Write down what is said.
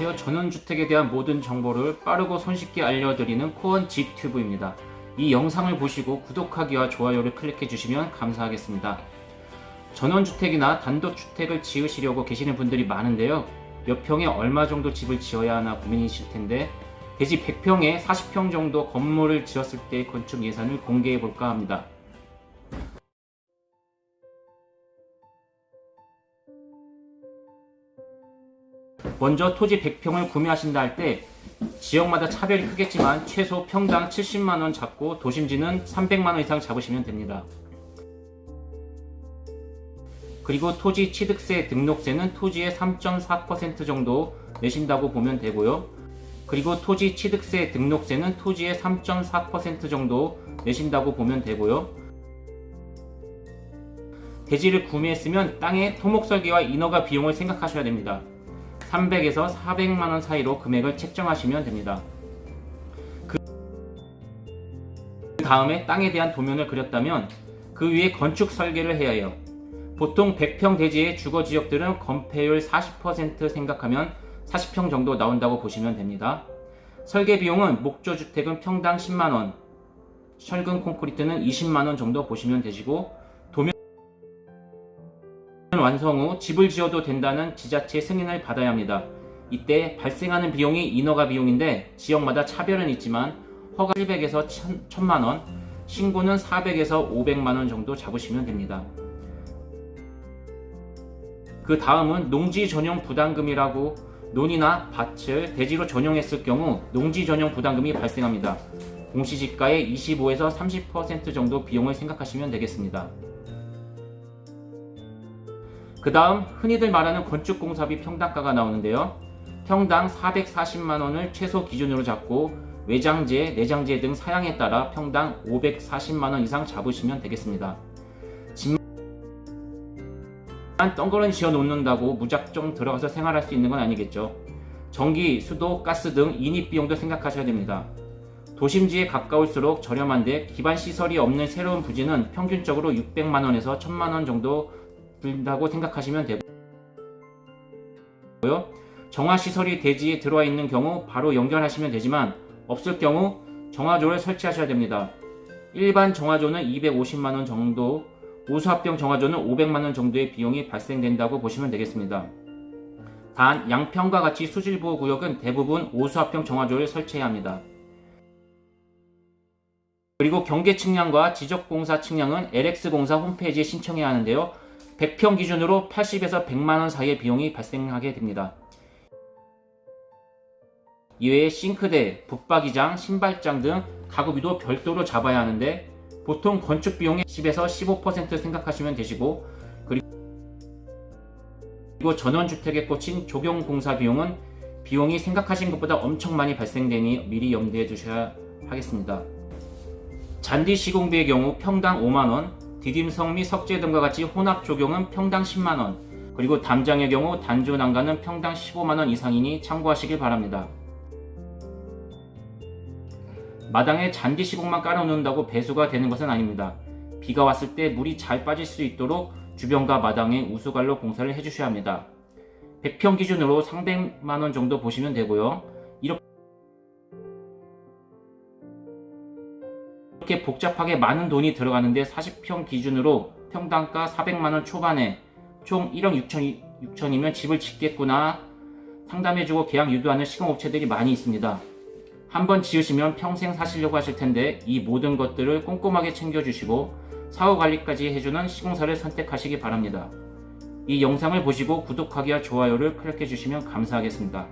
안녕하세요. 전원주택에 대한 모든 정보를 빠르고 손쉽게 알려드리는 코언집튜브입니다. 이 영상을 보시고 구독하기와 좋아요를 클릭해 주시면 감사하겠습니다. 전원주택이나 단독주택을 지으시려고 계시는 분들이 많은데요. 몇 평에 얼마 정도 집을 지어야 하나 고민이실 텐데 대지 100평에 40평 정도 건물을 지었을 때의 건축 예산을 공개해 볼까 합니다. 먼저 토지 100평을 구매하신다 할 때 지역마다 차별이 크겠지만 최소 평당 70만원 잡고 도심지는 300만원 이상 잡으시면 됩니다. 그리고 토지 취득세 등록세는 토지의 3.4% 정도 내신다고 보면 되고요. 그리고 토지 취득세 등록세는 토지의 3.4% 정도 내신다고 보면 되고요. 대지를 구매했으면 땅의 토목 설계와 인허가 비용을 생각하셔야 됩니다. 300에서 400만원 사이로 금액을 책정하시면 됩니다. 그 다음에 땅에 대한 도면을 그렸다면 그 위에 건축 설계를 해야 해요. 보통 100평 대지의 주거 지역들은 건폐율 40% 생각하면 40평 정도 나온다고 보시면 됩니다. 설계 비용은 목조주택은 평당 10만원, 철근 콘크리트는 20만원 정도 보시면 되시고, 도면 완성 후 집을 지어도 된다는 지자체 승인을 받아야 합니다. 이때 발생하는 비용이 인허가 비용인데 지역마다 차별은 있지만 허가 700에서 1000만원, 신고는 400에서 500만원 정도 잡으시면 됩니다. 그 다음은 농지 전용 부담금이라고 논이나 밭을 대지로 전용했을 경우 농지 전용 부담금이 발생합니다. 공시지가의 25에서 30% 정도 비용을 생각하시면 되겠습니다. 그 다음 흔히들 말하는 건축공사비 평당가가 나오는데요. 평당 440만원을 최소 기준으로 잡고 외장재, 내장재 등 사양에 따라 평당 540만원 이상 잡으시면 되겠습니다. 집만 덩그러니 지어 놓는다고 무작정 들어가서 생활할 수 있는 건 아니겠죠. 전기, 수도, 가스 등 인입비용도 생각하셔야 됩니다. 도심지에 가까울수록 저렴한데 기반시설이 없는 새로운 부지는 평균적으로 600만원에서 1000만원 정도 든다고 생각하시면 되고요. 정화시설이 대지에 들어와 있는 경우 바로 연결하시면 되지만 없을 경우 정화조를 설치하셔야 됩니다. 일반 정화조는 250만원 정도, 오수합병 정화조는 500만원 정도의 비용이 발생된다고 보시면 되겠습니다. 단 양평과 같이 수질보호구역은 대부분 오수합병 정화조를 설치해야 합니다. 그리고 경계 측량과 지적공사 측량은 LX공사 홈페이지에 신청해야 하는데요. 100평 기준으로 80에서 100만원 사이의 비용이 발생하게 됩니다. 이외에 싱크대, 붙박이장, 신발장 등 가구비도 별도로 잡아야 하는데 보통 건축 비용의 10에서 15% 생각하시면 되시고, 그리고 전원주택에 꽂힌 조경공사 비용은 비용이 생각하신 것보다 엄청 많이 발생되니 미리 염두에 두셔야 하겠습니다. 잔디 시공비의 경우 평당 5만원, 디딤석 및 석재 등과 같이 혼합 조경은 평당 10만원, 그리고 담장의 경우 단조 난간은 평당 15만원 이상이니 참고하시길 바랍니다. 마당에 잔디 시공만 깔아놓는다고 배수가 되는 것은 아닙니다. 비가 왔을 때 물이 잘 빠질 수 있도록 주변과 마당에 우수갈로 공사를 해주셔야 합니다. 100평 기준으로 300만원 정도 보시면 되고요. 이렇게 복잡하게 많은 돈이 들어가는데 40평 기준으로 평당가 400만원 초반에 총 1억 6천이면 집을 짓겠구나 상담해주고 계약 유도하는 시공업체들이 많이 있습니다. 한번 지으시면 평생 사시려고 하실 텐데 이 모든 것들을 꼼꼼하게 챙겨주시고 사후관리까지 해주는 시공사를 선택하시기 바랍니다. 이 영상을 보시고 구독하기와 좋아요를 클릭해 주시면 감사하겠습니다.